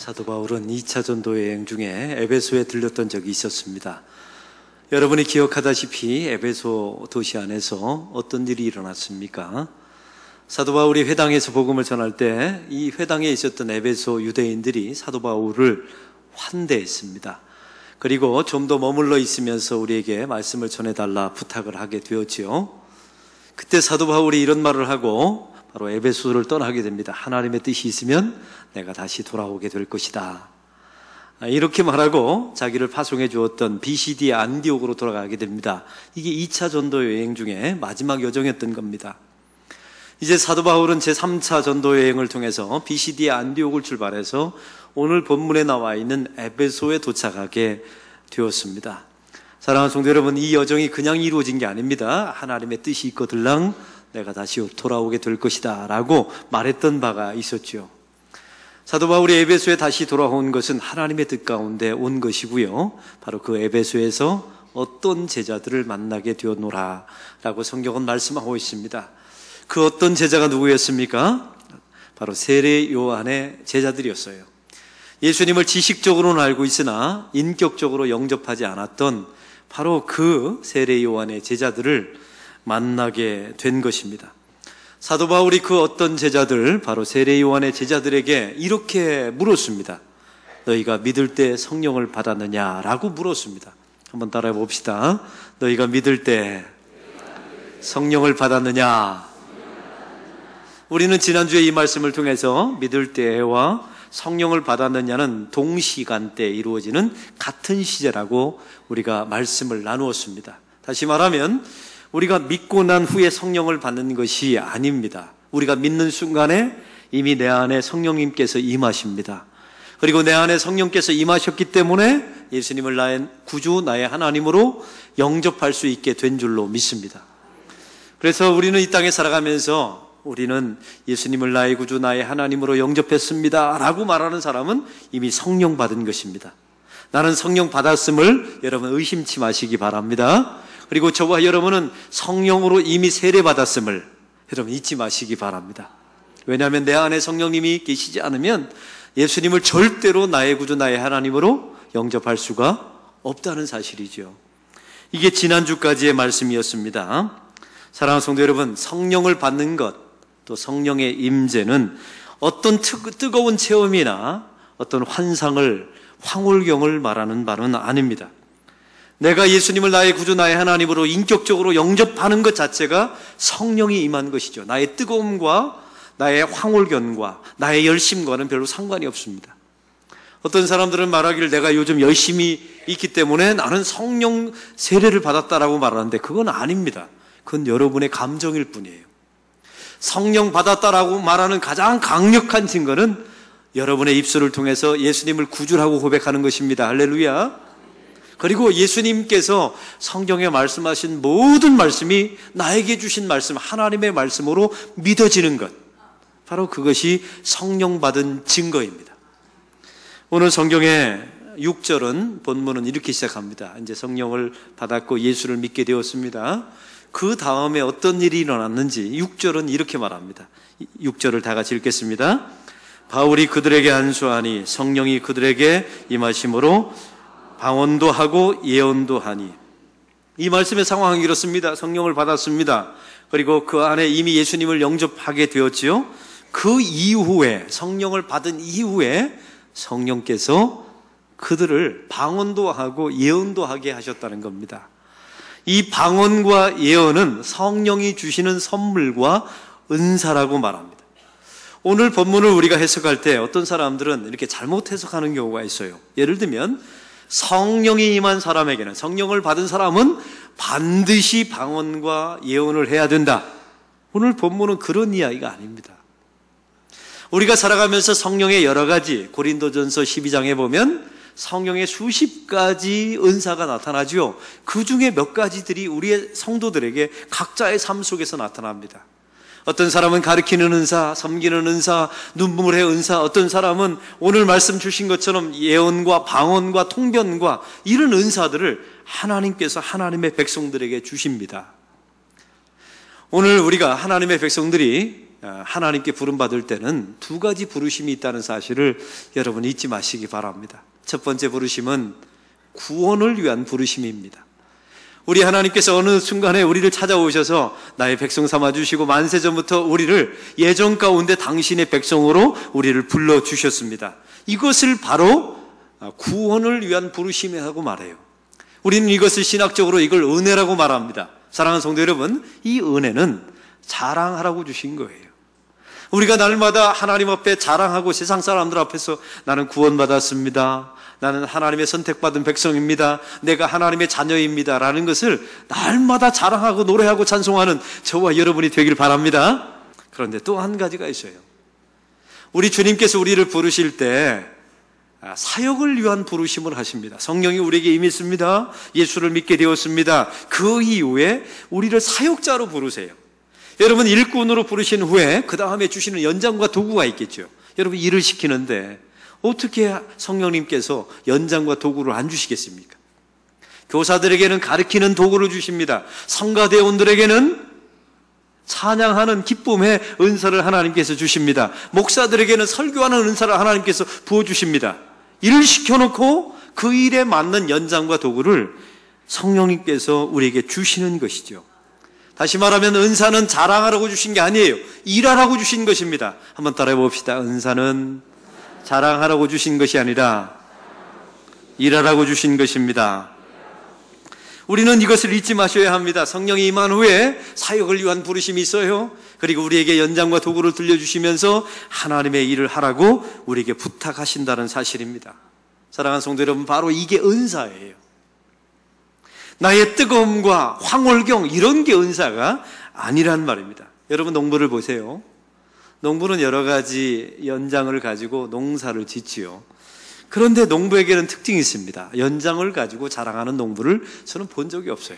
사도 바울은 2차 전도 여행 중에 에베소에 들렸던 적이 있었습니다. 여러분이 기억하다시피 에베소 도시 안에서 어떤 일이 일어났습니까? 사도 바울이 회당에서 복음을 전할 때 이 회당에 있었던 에베소 유대인들이 사도 바울을 환대했습니다. 그리고 좀 더 머물러 있으면서 우리에게 말씀을 전해달라 부탁을 하게 되었지요. 그때 사도 바울이 이런 말을 하고 바로 에베소를 떠나게 됩니다. 하나님의 뜻이 있으면 내가 다시 돌아오게 될 것이다. 이렇게 말하고 자기를 파송해 주었던 BCD 안디옥으로 돌아가게 됩니다. 이게 2차 전도 여행 중에 마지막 여정이었던 겁니다. 이제 사도 바울은 제3차 전도 여행을 통해서 BCD 안디옥을 출발해서 오늘 본문에 나와 있는 에베소에 도착하게 되었습니다. 사랑하는 성도 여러분, 이 여정이 그냥 이루어진 게 아닙니다. 하나님의 뜻이 있거들랑 내가 다시 돌아오게 될 것이다 라고 말했던 바가 있었죠. 사도 바울이 에베소에 다시 돌아온 것은 하나님의 뜻 가운데 온 것이고요, 바로 그 에베소에서 어떤 제자들을 만나게 되었노라 라고 성경은 말씀하고 있습니다. 그 어떤 제자가 누구였습니까? 바로 세례 요한의 제자들이었어요. 예수님을 지식적으로는 알고 있으나 인격적으로 영접하지 않았던 바로 그 세례 요한의 제자들을 만나게 된 것입니다. 사도 바울이 그 어떤 제자들, 바로 세례 요한의 제자들에게 이렇게 물었습니다. 너희가 믿을 때 성령을 받았느냐라고 물었습니다. 한번 따라해 봅시다. 너희가 믿을 때 성령을 받았느냐? 우리는 지난주에 이 말씀을 통해서 믿을 때와 성령을 받았느냐는 동시간대에 이루어지는 같은 시제라고 우리가 말씀을 나누었습니다. 다시 말하면 우리가 믿고 난 후에 성령을 받는 것이 아닙니다. 우리가 믿는 순간에 이미 내 안에 성령님께서 임하십니다. 그리고 내 안에 성령께서 임하셨기 때문에 예수님을 나의 구주, 나의 하나님으로 영접할 수 있게 된 줄로 믿습니다. 그래서 우리는 이 땅에 살아가면서 우리는 예수님을 나의 구주, 나의 하나님으로 영접했습니다 라고 말하는 사람은 이미 성령 받은 것입니다. 나는 성령 받았음을 여러분 의심치 마시기 바랍니다. 그리고 저와 여러분은 성령으로 이미 세례받았음을 여러분 잊지 마시기 바랍니다. 왜냐하면 내 안에 성령님이 계시지 않으면 예수님을 절대로 나의 구주, 나의 하나님으로 영접할 수가 없다는 사실이죠. 이게 지난주까지의 말씀이었습니다. 사랑하는 성도 여러분, 성령을 받는 것, 또 성령의 임재는 어떤 뜨거운 체험이나 어떤 환상을, 황홀경을 말하는 바는 아닙니다. 내가 예수님을 나의 구주, 나의 하나님으로 인격적으로 영접하는 것 자체가 성령이 임한 것이죠. 나의 뜨거움과 나의 황홀견과 나의 열심과는 별로 상관이 없습니다. 어떤 사람들은 말하기를 내가 요즘 열심히 있기 때문에 나는 성령 세례를 받았다라고 말하는데 그건 아닙니다. 그건 여러분의 감정일 뿐이에요. 성령 받았다라고 말하는 가장 강력한 증거는 여러분의 입술을 통해서 예수님을 구주라고 고백하는 것입니다. 할렐루야. 그리고 예수님께서 성경에 말씀하신 모든 말씀이 나에게 주신 말씀, 하나님의 말씀으로 믿어지는 것, 바로 그것이 성령 받은 증거입니다. 오늘 성경의 6절은 본문은 이렇게 시작합니다. 이제 성령을 받았고 예수를 믿게 되었습니다. 그 다음에 어떤 일이 일어났는지 6절은 이렇게 말합니다. 6절을 다 같이 읽겠습니다. 바울이 그들에게 안수하니 성령이 그들에게 임하심으로 방언도 하고 예언도 하니. 이 말씀의 상황이 이렇습니다. 성령을 받았습니다. 그리고 그 안에 이미 예수님을 영접하게 되었지요. 그 이후에, 성령을 받은 이후에 성령께서 그들을 방언도 하고 예언도 하게 하셨다는 겁니다. 이 방언과 예언은 성령이 주시는 선물과 은사라고 말합니다. 오늘 본문을 우리가 해석할 때 어떤 사람들은 이렇게 잘못 해석하는 경우가 있어요. 예를 들면 성령이 임한 사람에게는, 성령을 받은 사람은 반드시 방언과 예언을 해야 된다. 오늘 본문은 그런 이야기가 아닙니다. 우리가 살아가면서 성령의 여러 가지, 고린도전서 12장에 보면 성령의 수십 가지 은사가 나타나죠. 그 중에 몇 가지들이 우리의 성도들에게 각자의 삶 속에서 나타납니다. 어떤 사람은 가르치는 은사, 섬기는 은사, 눈물의 은사, 어떤 사람은 오늘 말씀 주신 것처럼 예언과 방언과 통변과 이런 은사들을 하나님께서 하나님의 백성들에게 주십니다. 오늘 우리가 하나님의 백성들이 하나님께 부름받을 때는 두 가지 부르심이 있다는 사실을 여러분 잊지 마시기 바랍니다. 첫 번째 부르심은 구원을 위한 부르심입니다. 우리 하나님께서 어느 순간에 우리를 찾아오셔서 나의 백성 삼아주시고 만세전부터 우리를 예정 가운데 당신의 백성으로 우리를 불러주셨습니다. 이것을 바로 구원을 위한 부르심이라고 말해요. 우리는 이것을 신학적으로 이걸 은혜라고 말합니다. 사랑하는 성도 여러분, 이 은혜는 자랑하라고 주신 거예요. 우리가 날마다 하나님 앞에 자랑하고 세상 사람들 앞에서 나는 구원받았습니다, 나는 하나님의 선택받은 백성입니다, 내가 하나님의 자녀입니다 라는 것을 날마다 자랑하고 노래하고 찬송하는 저와 여러분이 되길 바랍니다. 그런데 또 한 가지가 있어요. 우리 주님께서 우리를 부르실 때 사역을 위한 부르심을 하십니다. 성령이 우리에게 임했습니다, 예수를 믿게 되었습니다. 그 이후에 우리를 사역자로 부르세요. 여러분, 일꾼으로 부르신 후에 그 다음에 주시는 연장과 도구가 있겠죠. 여러분, 일을 시키는데 어떻게 성령님께서 연장과 도구를 안 주시겠습니까? 교사들에게는 가르치는 도구를 주십니다. 성가대원들에게는 찬양하는 기쁨의 은사를 하나님께서 주십니다. 목사들에게는 설교하는 은사를 하나님께서 부어주십니다. 일을 시켜놓고 그 일에 맞는 연장과 도구를 성령님께서 우리에게 주시는 것이죠. 다시 말하면 은사는 자랑하라고 주신 게 아니에요. 일하라고 주신 것입니다. 한번 따라해 봅시다. 은사는 자랑하라고 주신 것이 아니라 일하라고 주신 것입니다. 우리는 이것을 잊지 마셔야 합니다. 성령이 임한 후에 사역을 위한 부르심이 있어요. 그리고 우리에게 연장과 도구를 들려주시면서 하나님의 일을 하라고 우리에게 부탁하신다는 사실입니다. 사랑하는 성도 여러분, 바로 이게 은사예요. 나의 뜨거움과 황홀경 이런 게 은사가 아니란 말입니다. 여러분, 농부를 보세요. 농부는 여러 가지 연장을 가지고 농사를 짓지요. 그런데 농부에게는 특징이 있습니다. 연장을 가지고 자랑하는 농부를 저는 본 적이 없어요.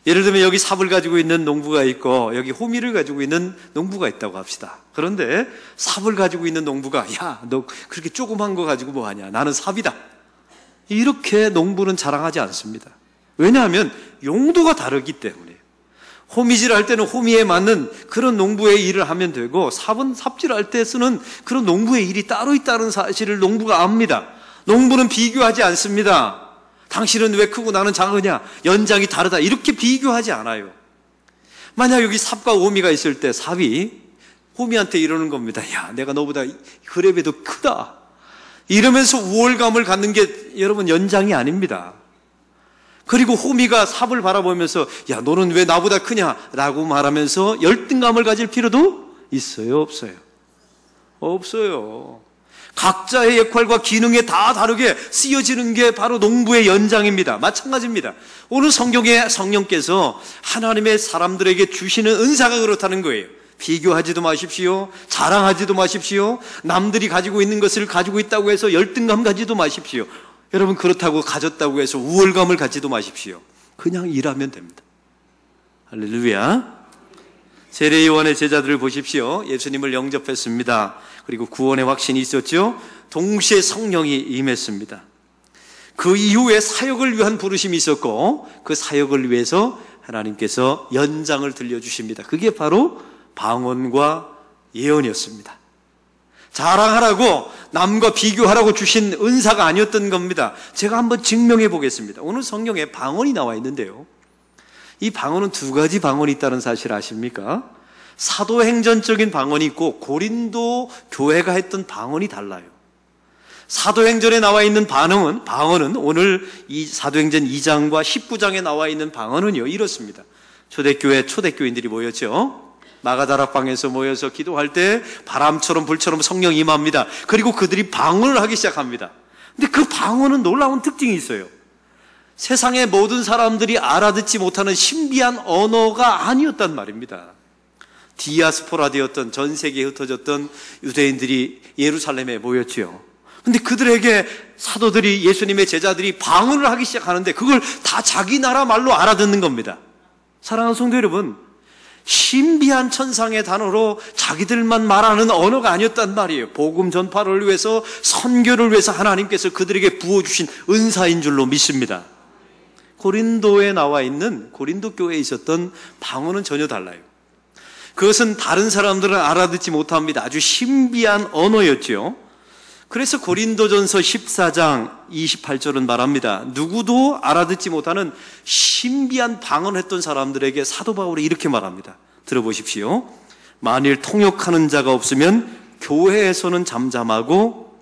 예를 들면 여기 삽을 가지고 있는 농부가 있고 여기 호미를 가지고 있는 농부가 있다고 합시다. 그런데 삽을 가지고 있는 농부가 야, 너 그렇게 조그만 거 가지고 뭐 하냐, 나는 삽이다, 이렇게 농부는 자랑하지 않습니다. 왜냐하면 용도가 다르기 때문에. 호미질할 때는 호미에 맞는 그런 농부의 일을 하면 되고, 삽은 삽질할 때 쓰는 그런 농부의 일이 따로 있다는 사실을 농부가 압니다. 농부는 비교하지 않습니다. 당신은 왜 크고 나는 작으냐, 연장이 다르다, 이렇게 비교하지 않아요. 만약 여기 삽과 호미가 있을 때 삽이 호미한테 이러는 겁니다. 야, 내가 너보다 그래봬도 크다, 이러면서 우월감을 갖는 게 여러분 연장이 아닙니다. 그리고 호미가 삽을 바라보면서 야, 너는 왜 나보다 크냐 라고 말하면서 열등감을 가질 필요도 있어요, 없어요? 없어요. 각자의 역할과 기능에 다 다르게 쓰여지는 게 바로 농부의 연장입니다. 마찬가지입니다. 오늘 성경에 성령께서 하나님의 사람들에게 주시는 은사가 그렇다는 거예요. 비교하지도 마십시오. 자랑하지도 마십시오. 남들이 가지고 있는 것을 가지고 있다고 해서 열등감 가지도 마십시오. 여러분, 그렇다고 가졌다고 해서 우월감을 갖지도 마십시오. 그냥 일하면 됩니다. 할렐루야. 세례 요한의 제자들을 보십시오. 예수님을 영접했습니다. 그리고 구원의 확신이 있었죠. 동시에 성령이 임했습니다. 그 이후에 사역을 위한 부르심이 있었고, 그 사역을 위해서 하나님께서 연장을 들려주십니다. 그게 바로 방언과 예언이었습니다. 자랑하라고, 남과 비교하라고 주신 은사가 아니었던 겁니다. 제가 한번 증명해 보겠습니다. 오늘 성경에 방언이 나와 있는데요, 이 방언은 두 가지 방언이 있다는 사실 아십니까? 사도행전적인 방언이 있고 고린도 교회가 했던 방언이 달라요. 사도행전에 나와 있는 방언은 오늘 이 사도행전 2장과 19장에 나와 있는 방언은요, 이렇습니다. 초대교인들이 모였죠. 마가다락방에서 모여서 기도할 때 바람처럼 불처럼 성령이 임합니다. 그리고 그들이 방언을 하기 시작합니다. 근데 그 방언은 놀라운 특징이 있어요. 세상의 모든 사람들이 알아듣지 못하는 신비한 언어가 아니었단 말입니다. 디아스포라 되었던, 전 세계에 흩어졌던 유대인들이 예루살렘에 모였지요. 근데 그들에게 사도들이, 예수님의 제자들이 방언을 하기 시작하는데 그걸 다 자기 나라 말로 알아듣는 겁니다. 사랑하는 성도 여러분, 신비한 천상의 단어로 자기들만 말하는 언어가 아니었단 말이에요. 복음 전파를 위해서, 선교를 위해서 하나님께서 그들에게 부어주신 은사인 줄로 믿습니다. 고린도에 나와 있는, 고린도 교회에 있었던 방언은 전혀 달라요. 그것은 다른 사람들은 알아듣지 못합니다. 아주 신비한 언어였죠. 그래서 고린도전서 14장 28절은 말합니다. 누구도 알아듣지 못하는 신비한 방언을 했던 사람들에게 사도 바울이 이렇게 말합니다. 들어보십시오. 만일 통역하는 자가 없으면 교회에서는 잠잠하고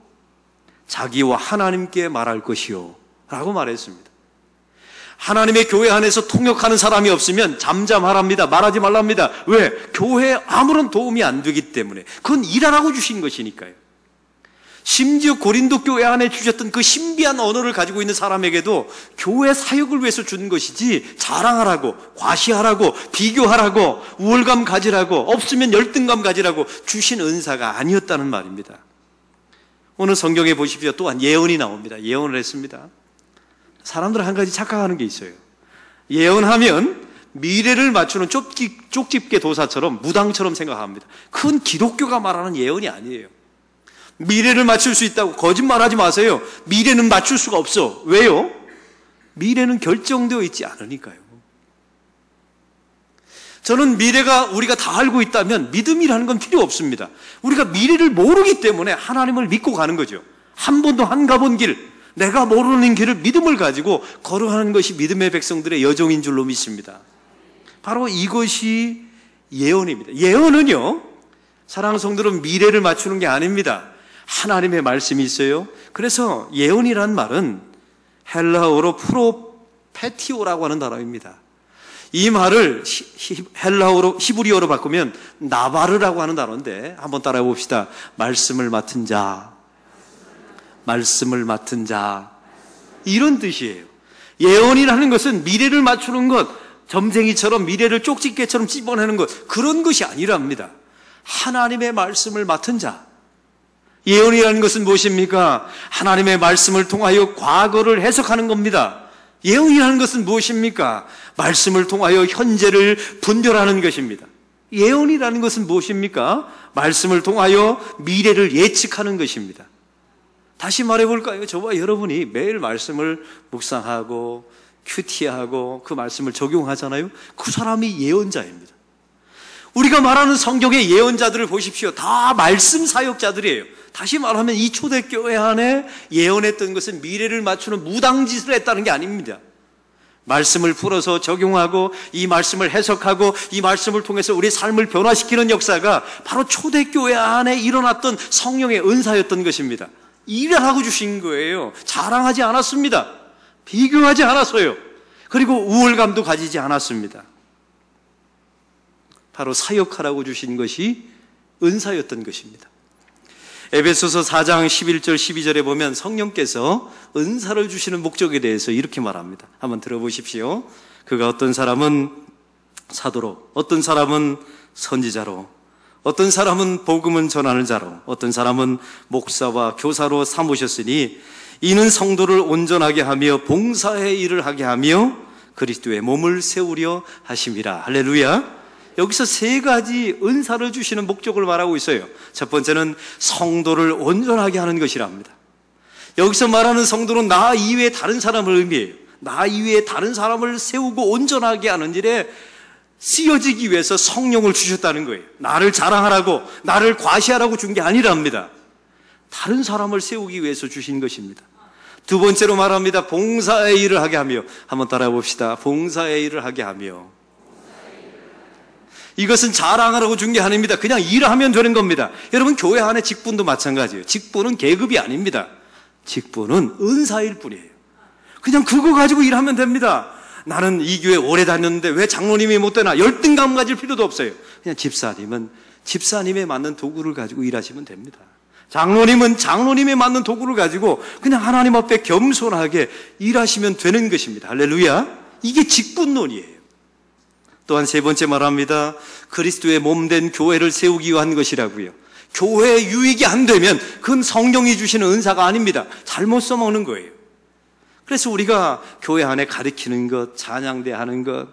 자기와 하나님께 말할 것이요 라고 말했습니다. 하나님의 교회 안에서 통역하는 사람이 없으면 잠잠하랍니다. 말하지 말랍니다. 왜? 교회에 아무런 도움이 안 되기 때문에. 그건 일하라고 주신 것이니까요. 심지어 고린도 교회 안에 주셨던 그 신비한 언어를 가지고 있는 사람에게도 교회 사역을 위해서 준 것이지 자랑하라고, 과시하라고, 비교하라고, 우월감 가지라고, 없으면 열등감 가지라고 주신 은사가 아니었다는 말입니다. 오늘 성경에 보십시오. 또한 예언이 나옵니다. 예언을 했습니다. 사람들은 한 가지 착각하는 게 있어요. 예언하면 미래를 맞추는 쪽집게 도사처럼 무당처럼 생각합니다. 그건 기독교가 말하는 예언이 아니에요. 미래를 맞출 수 있다고 거짓말하지 마세요. 미래는 맞출 수가 없어. 왜요? 미래는 결정되어 있지 않으니까요. 저는 미래가 우리가 다 알고 있다면 믿음이라는 건 필요 없습니다. 우리가 미래를 모르기 때문에 하나님을 믿고 가는 거죠. 한 번도 안 가본 길, 내가 모르는 길을 믿음을 가지고 걸어가는 것이 믿음의 백성들의 여정인 줄로 믿습니다. 바로 이것이 예언입니다. 예언은요, 사랑하는 성도들은 미래를 맞추는 게 아닙니다. 하나님의 말씀이 있어요. 그래서 예언이란 말은 헬라어로 프로페티오라고 하는 단어입니다. 이 말을 헬라어로 히브리어로 바꾸면 나바르라고 하는 단어인데 한번 따라해 봅시다. 말씀을 맡은 자, 말씀을 맡은 자, 이런 뜻이에요. 예언이라는 것은 미래를 맞추는 것, 점쟁이처럼 미래를 쪽집게처럼 찝어내는 것, 그런 것이 아니랍니다. 하나님의 말씀을 맡은 자. 예언이라는 것은 무엇입니까? 하나님의 말씀을 통하여 과거를 해석하는 겁니다. 예언이라는 것은 무엇입니까? 말씀을 통하여 현재를 분별하는 것입니다. 예언이라는 것은 무엇입니까? 말씀을 통하여 미래를 예측하는 것입니다. 다시 말해볼까요? 저와 여러분이 매일 말씀을 묵상하고 큐티하고 그 말씀을 적용하잖아요. 그 사람이 예언자입니다. 우리가 말하는 성경의 예언자들을 보십시오. 다 말씀 사역자들이에요. 다시 말하면 이 초대교회 안에 예언했던 것은 미래를 맞추는 무당짓을 했다는 게 아닙니다. 말씀을 풀어서 적용하고 이 말씀을 해석하고 이 말씀을 통해서 우리 삶을 변화시키는 역사가 바로 초대교회 안에 일어났던 성령의 은사였던 것입니다. 일을 하고 주신 거예요. 자랑하지 않았습니다. 비교하지 않았어요. 그리고 우월감도 가지지 않았습니다. 바로 사역하라고 주신 것이 은사였던 것입니다. 에베소서 4장 11절 12절에 보면 성령께서 은사를 주시는 목적에 대해서 이렇게 말합니다. 한번 들어보십시오. 그가 어떤 사람은 사도로, 어떤 사람은 선지자로, 어떤 사람은 복음을 전하는 자로, 어떤 사람은 목사와 교사로 삼으셨으니 이는 성도를 온전하게 하며 봉사의 일을 하게 하며 그리스도의 몸을 세우려 하심이라. 할렐루야. 여기서 세 가지 은사를 주시는 목적을 말하고 있어요. 첫 번째는 성도를 온전하게 하는 것이랍니다. 여기서 말하는 성도는 나 이외에 다른 사람을 의미해요. 나 이외에 다른 사람을 세우고 온전하게 하는 일에 쓰여지기 위해서 성령을 주셨다는 거예요. 나를 자랑하라고, 나를 과시하라고 준 게 아니랍니다. 다른 사람을 세우기 위해서 주신 것입니다. 두 번째로 말합니다. 봉사의 일을 하게 하며. 한번 따라해 봅시다. 봉사의 일을 하게 하며. 이것은 자랑하라고 준 게 아닙니다. 그냥 일하면 되는 겁니다. 여러분, 교회 안에 직분도 마찬가지예요. 직분은 계급이 아닙니다. 직분은 은사일 뿐이에요. 그냥 그거 가지고 일하면 됩니다. 나는 이 교회 오래 다녔는데 왜 장로님이 못 되나? 열등감 가질 필요도 없어요. 그냥 집사님은 집사님에 맞는 도구를 가지고 일하시면 됩니다. 장로님은 장로님에 맞는 도구를 가지고 그냥 하나님 앞에 겸손하게 일하시면 되는 것입니다. 할렐루야. 이게 직분론이에요. 또한 세 번째 말합니다. 그리스도의 몸된 교회를 세우기 위한 것이라고요. 교회에 유익이 안 되면 그건 성령이 주시는 은사가 아닙니다. 잘못 써먹는 거예요. 그래서 우리가 교회 안에 가르치는 것, 찬양대 하는 것,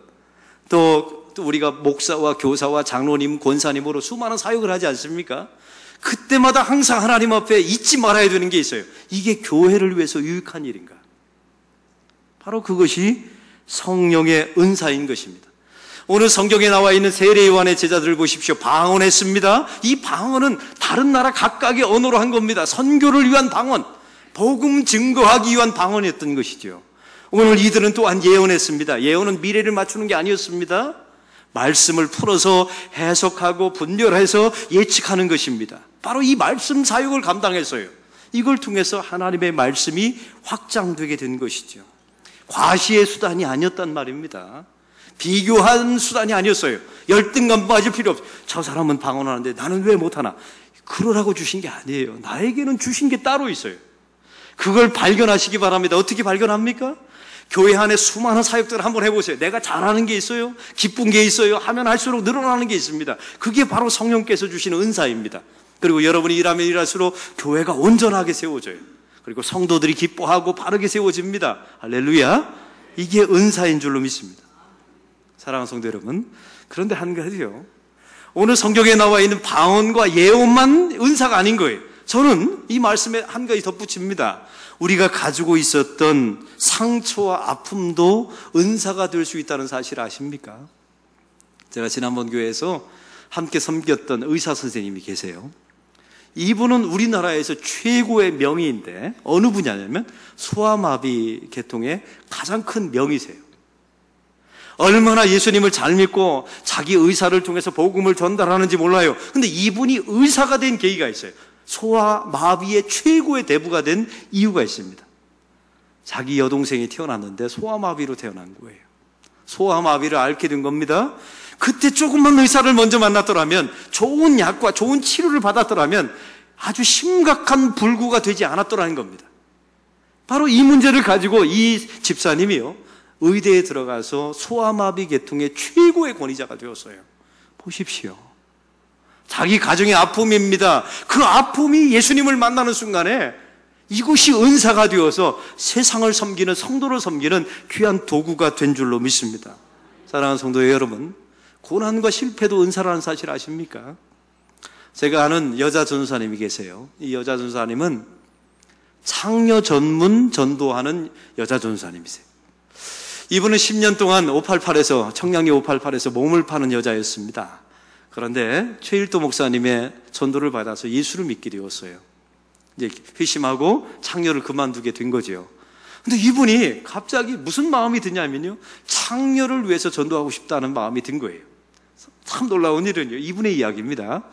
또 우리가 목사와 교사와 장로님, 권사님으로 수많은 사역을 하지 않습니까? 그때마다 항상 하나님 앞에 잊지 말아야 되는 게 있어요. 이게 교회를 위해서 유익한 일인가? 바로 그것이 성령의 은사인 것입니다. 오늘 성경에 나와 있는 세례 요한의 제자들을 보십시오. 방언했습니다. 이 방언은 다른 나라 각각의 언어로 한 겁니다. 선교를 위한 방언, 복음 증거하기 위한 방언이었던 것이죠. 오늘 이들은 또한 예언했습니다. 예언은 미래를 맞추는 게 아니었습니다. 말씀을 풀어서 해석하고 분별해서 예측하는 것입니다. 바로 이 말씀 사역을 감당했어요. 이걸 통해서 하나님의 말씀이 확장되게 된 것이죠. 과시의 수단이 아니었단 말입니다. 비교한 수단이 아니었어요. 열등감 빠질 필요 없어요. 저 사람은 방언하는데 나는 왜 못하나? 그러라고 주신 게 아니에요. 나에게는 주신 게 따로 있어요. 그걸 발견하시기 바랍니다. 어떻게 발견합니까? 교회 안에 수많은 사역들을 한번 해보세요. 내가 잘하는 게 있어요. 기쁜 게 있어요. 하면 할수록 늘어나는 게 있습니다. 그게 바로 성령께서 주시는 은사입니다. 그리고 여러분이 일하면 일할수록 교회가 온전하게 세워져요. 그리고 성도들이 기뻐하고 바르게 세워집니다. 할렐루야. 이게 은사인 줄로 믿습니다. 사랑하는 성도 여러분, 그런데 한 가지요, 오늘 성경에 나와 있는 방언과 예언만 은사가 아닌 거예요. 저는 이 말씀에 한 가지 덧붙입니다. 우리가 가지고 있었던 상처와 아픔도 은사가 될 수 있다는 사실 아십니까? 제가 지난번 교회에서 함께 섬겼던 의사 선생님이 계세요. 이분은 우리나라에서 최고의 명의인데 어느 분야냐면 소아마비 계통의 가장 큰 명의세요. 얼마나 예수님을 잘 믿고 자기 의사를 통해서 복음을 전달하는지 몰라요. 근데 이분이 의사가 된 계기가 있어요. 소아마비의 최고의 대부가 된 이유가 있습니다. 자기 여동생이 태어났는데 소아마비로 태어난 거예요. 소아마비를 앓게 된 겁니다. 그때 조금만 의사를 먼저 만났더라면, 좋은 약과 좋은 치료를 받았더라면 아주 심각한 불구가 되지 않았더라는 겁니다. 바로 이 문제를 가지고 이 집사님이요, 의대에 들어가서 소아마비 계통의 최고의 권위자가 되었어요. 보십시오. 자기 가정의 아픔입니다. 그 아픔이 예수님을 만나는 순간에 이것이 은사가 되어서 세상을 섬기는, 성도를 섬기는 귀한 도구가 된 줄로 믿습니다. 사랑하는 성도 여러분, 고난과 실패도 은사라는 사실 아십니까? 제가 아는 여자 전도사님이 계세요. 이 여자 전도사님은 창녀 전문 전도하는 여자 전도사님이세요. 이분은 10년 동안 588에서, 청량리 588에서 몸을 파는 여자였습니다. 그런데 최일도 목사님의 전도를 받아서 예수를 믿게 되었어요. 이제 회심하고 창녀를 그만두게 된 거죠. 근데 이분이 갑자기 무슨 마음이 드냐면요, 창녀를 위해서 전도하고 싶다는 마음이 든 거예요. 참 놀라운 일은요, 이분의 이야기입니다.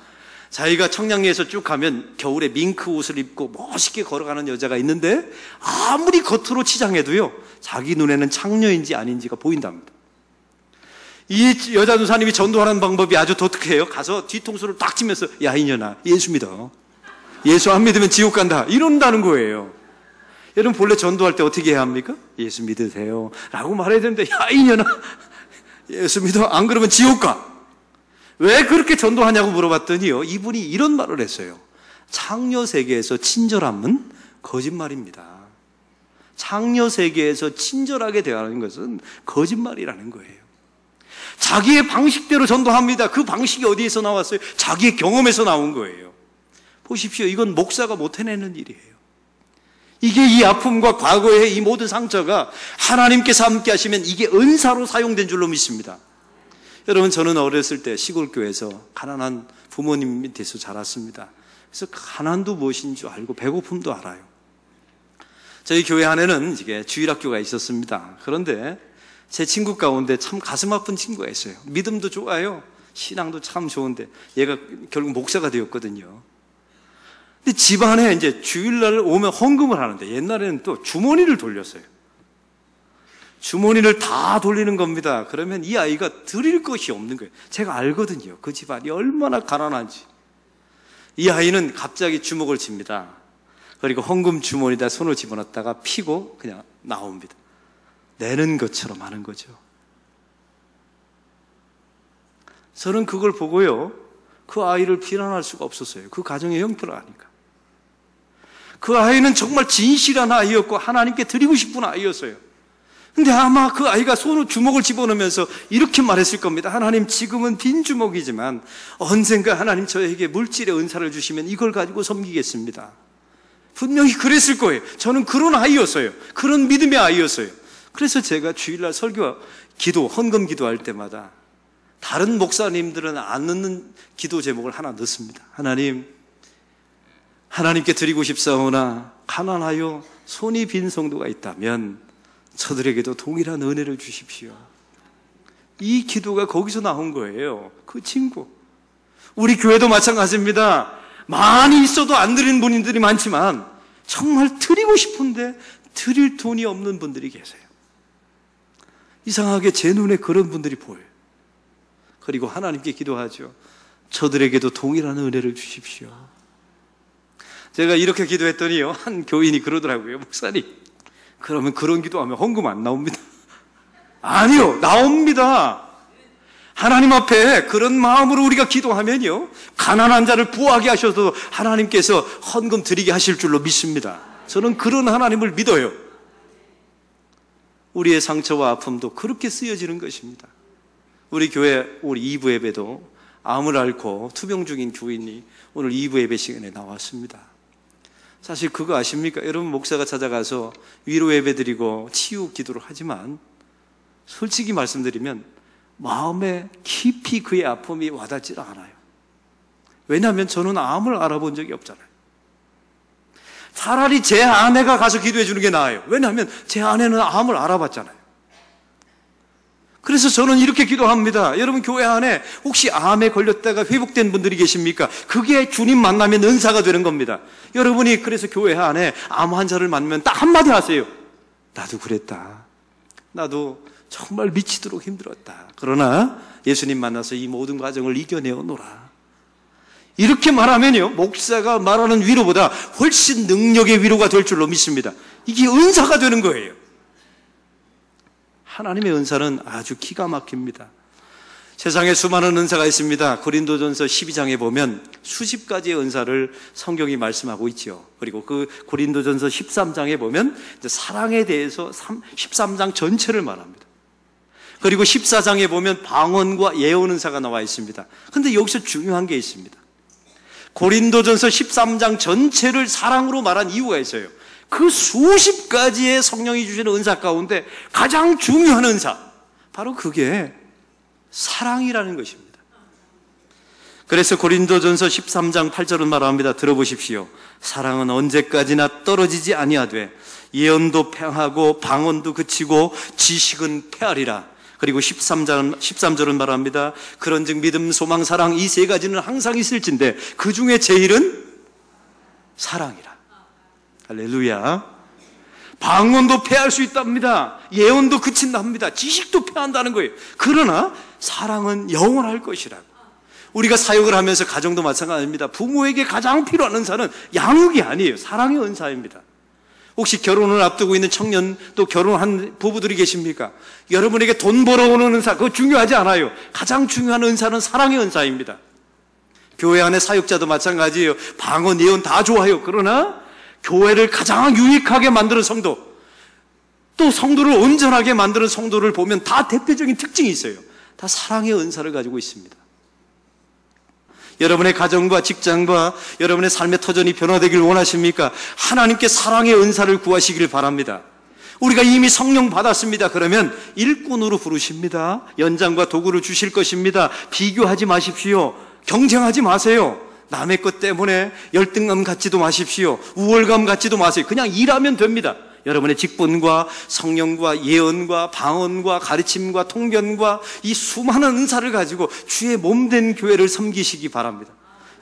자기가 청량리에서 쭉 가면 겨울에 밍크 옷을 입고 멋있게 걸어가는 여자가 있는데 아무리 겉으로 치장해도요, 자기 눈에는 창녀인지 아닌지가 보인답니다. 이 여자 전도사님이 전도하는 방법이 아주 독특해요. 가서 뒤통수를 딱 치면서, 야 이년아, 예수 믿어. 예수 안 믿으면 지옥 간다, 이런다는 거예요. 여러분, 본래 전도할 때 어떻게 해야 합니까? 예수 믿으세요 라고 말해야 되는데, 야 이년아, 예수 믿어, 안 그러면 지옥 가. 왜 그렇게 전도하냐고 물어봤더니요, 이분이 이런 말을 했어요. 창녀 세계에서 친절함은 거짓말입니다. 창녀 세계에서 친절하게 대하는 것은 거짓말이라는 거예요. 자기의 방식대로 전도합니다. 그 방식이 어디에서 나왔어요? 자기의 경험에서 나온 거예요. 보십시오. 이건 목사가 못 해내는 일이에요. 이게 이 아픔과 과거의 이 모든 상처가 하나님께서 함께 하시면 이게 은사로 사용된 줄로 믿습니다. 여러분, 저는 어렸을 때 시골교회에서 가난한 부모님 밑에서 자랐습니다. 그래서 가난도 무엇인 줄 알고 배고픔도 알아요. 저희 교회 안에는 이게 주일학교가 있었습니다. 그런데 제 친구 가운데 참 가슴 아픈 친구가 있어요. 믿음도 좋아요. 신앙도 참 좋은데 얘가 결국 목사가 되었거든요. 근데 집안에 이제 주일날 오면 헌금을 하는데 옛날에는 또 주머니를 돌렸어요. 주머니를 다 돌리는 겁니다. 그러면 이 아이가 드릴 것이 없는 거예요. 제가 알거든요. 그 집안이 얼마나 가난한지. 이 아이는 갑자기 주먹을 칩니다. 그리고 헌금 주머니에다 손을 집어넣다가 피고 그냥 나옵니다. 내는 것처럼 하는 거죠. 저는 그걸 보고요, 그 아이를 비난할 수가 없었어요. 그 가정의 형편을 아니까. 그 아이는 정말 진실한 아이였고 하나님께 드리고 싶은 아이였어요. 근데 아마 그 아이가 손을 주먹을 집어넣으면서 이렇게 말했을 겁니다. 하나님, 지금은 빈 주먹이지만 언젠가 하나님 저에게 물질의 은사를 주시면 이걸 가지고 섬기겠습니다. 분명히 그랬을 거예요. 저는 그런 아이였어요. 그런 믿음의 아이였어요. 그래서 제가 주일날 설교와 기도, 헌금 기도할 때마다 다른 목사님들은 안 넣는 기도 제목을 하나 넣습니다. 하나님께 드리고 싶사오나 가난하여 손이 빈 성도가 있다면 저들에게도 동일한 은혜를 주십시오. 이 기도가 거기서 나온 거예요. 그 친구. 우리 교회도 마찬가지입니다. 많이 있어도 안 드리는 분들이 많지만 정말 드리고 싶은데 드릴 돈이 없는 분들이 계세요. 이상하게 제 눈에 그런 분들이 보여요. 그리고 하나님께 기도하죠. 저들에게도 동일한 은혜를 주십시오. 제가 이렇게 기도했더니요, 한 교인이 그러더라고요. 목사님, 그러면 그런 기도하면 헌금 안 나옵니다. 아니요, 나옵니다. 하나님 앞에 그런 마음으로 우리가 기도하면요, 가난한 자를 부하게 하셔서 하나님께서 헌금 드리게 하실 줄로 믿습니다. 저는 그런 하나님을 믿어요. 우리의 상처와 아픔도 그렇게 쓰여지는 것입니다. 우리 교회 우리 2부 예배도 암을 앓고 투병 중인 교인이 오늘 2부 예배 시간에 나왔습니다. 사실 그거 아십니까? 여러분, 목사가 찾아가서 위로 예배 드리고 치유 기도를 하지만 솔직히 말씀드리면 마음에 깊이 그의 아픔이 와닿지 않아요. 왜냐하면 저는 암을 알아본 적이 없잖아요. 차라리 제 아내가 가서 기도해 주는 게 나아요. 왜냐하면 제 아내는 암을 알아봤잖아요. 그래서 저는 이렇게 기도합니다. 여러분, 교회 안에 혹시 암에 걸렸다가 회복된 분들이 계십니까? 그게 주님 만나면 은사가 되는 겁니다. 여러분이 그래서 교회 안에 암 환자를 만나면 딱 한마디 하세요. 나도 그랬다. 나도 정말 미치도록 힘들었다. 그러나 예수님 만나서 이 모든 과정을 이겨내어노라. 이렇게 말하면요, 목사가 말하는 위로보다 훨씬 능력의 위로가 될 줄로 믿습니다. 이게 은사가 되는 거예요. 하나님의 은사는 아주 기가 막힙니다. 세상에 수많은 은사가 있습니다. 고린도전서 12장에 보면 수십 가지의 은사를 성경이 말씀하고 있죠. 그리고 그 고린도전서 13장에 보면 이제 사랑에 대해서 13장 전체를 말합니다. 그리고 14장에 보면 방언과 예언 은사가 나와 있습니다. 그런데 여기서 중요한 게 있습니다. 고린도전서 13장 전체를 사랑으로 말한 이유가 있어요. 그 수십 가지의 성령이 주시는 은사 가운데 가장 중요한 은사, 바로 그게 사랑이라는 것입니다. 그래서 고린도전서 13장 8절은 말합니다. 들어보십시오. 사랑은 언제까지나 떨어지지 아니하되 예언도 패하고 방언도 그치고 지식은 패하리라. 그리고 13절은 말합니다. 그런즉 믿음, 소망, 사랑 이 세 가지는 항상 있을진데 그 중에 제일은 사랑이라. 할렐루야. 방언도 패할 수 있답니다. 예언도 그친답니다. 지식도 패한다는 거예요. 그러나 사랑은 영원할 것이라고. 우리가 사역을 하면서 가정도 마찬가지입니다. 부모에게 가장 필요한 은사는 양육이 아니에요. 사랑의 은사입니다. 혹시 결혼을 앞두고 있는 청년, 또 결혼한 부부들이 계십니까? 여러분에게 돈 벌어오는 은사, 그거 중요하지 않아요. 가장 중요한 은사는 사랑의 은사입니다. 교회 안에 사역자도 마찬가지예요. 방언, 예언 다 좋아요. 그러나 교회를 가장 유익하게 만드는 성도, 또 성도를 온전하게 만드는 성도를 보면 다 대표적인 특징이 있어요. 다 사랑의 은사를 가지고 있습니다. 여러분의 가정과 직장과 여러분의 삶의 터전이 변화되길 원하십니까? 하나님께 사랑의 은사를 구하시길 바랍니다. 우리가 이미 성령 받았습니다. 그러면 일꾼으로 부르십니다. 연장과 도구를 주실 것입니다. 비교하지 마십시오. 경쟁하지 마세요. 남의 것 때문에 열등감 갖지도 마십시오. 우월감 갖지도 마세요. 그냥 일하면 됩니다. 여러분의 직분과 성령과 예언과 방언과 가르침과 통변과 이 수많은 은사를 가지고 주의 몸된 교회를 섬기시기 바랍니다.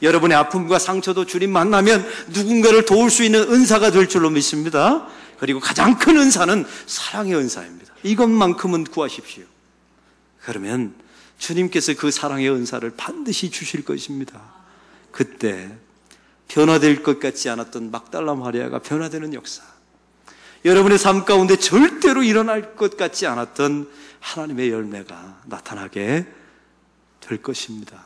여러분의 아픔과 상처도 주님 만나면 누군가를 도울 수 있는 은사가 될 줄로 믿습니다. 그리고 가장 큰 은사는 사랑의 은사입니다. 이것만큼은 구하십시오. 그러면 주님께서 그 사랑의 은사를 반드시 주실 것입니다. 그때 변화될 것 같지 않았던 막달라 마리아가 변화되는 역사, 여러분의 삶 가운데 절대로 일어날 것 같지 않았던 하나님의 열매가 나타나게 될 것입니다.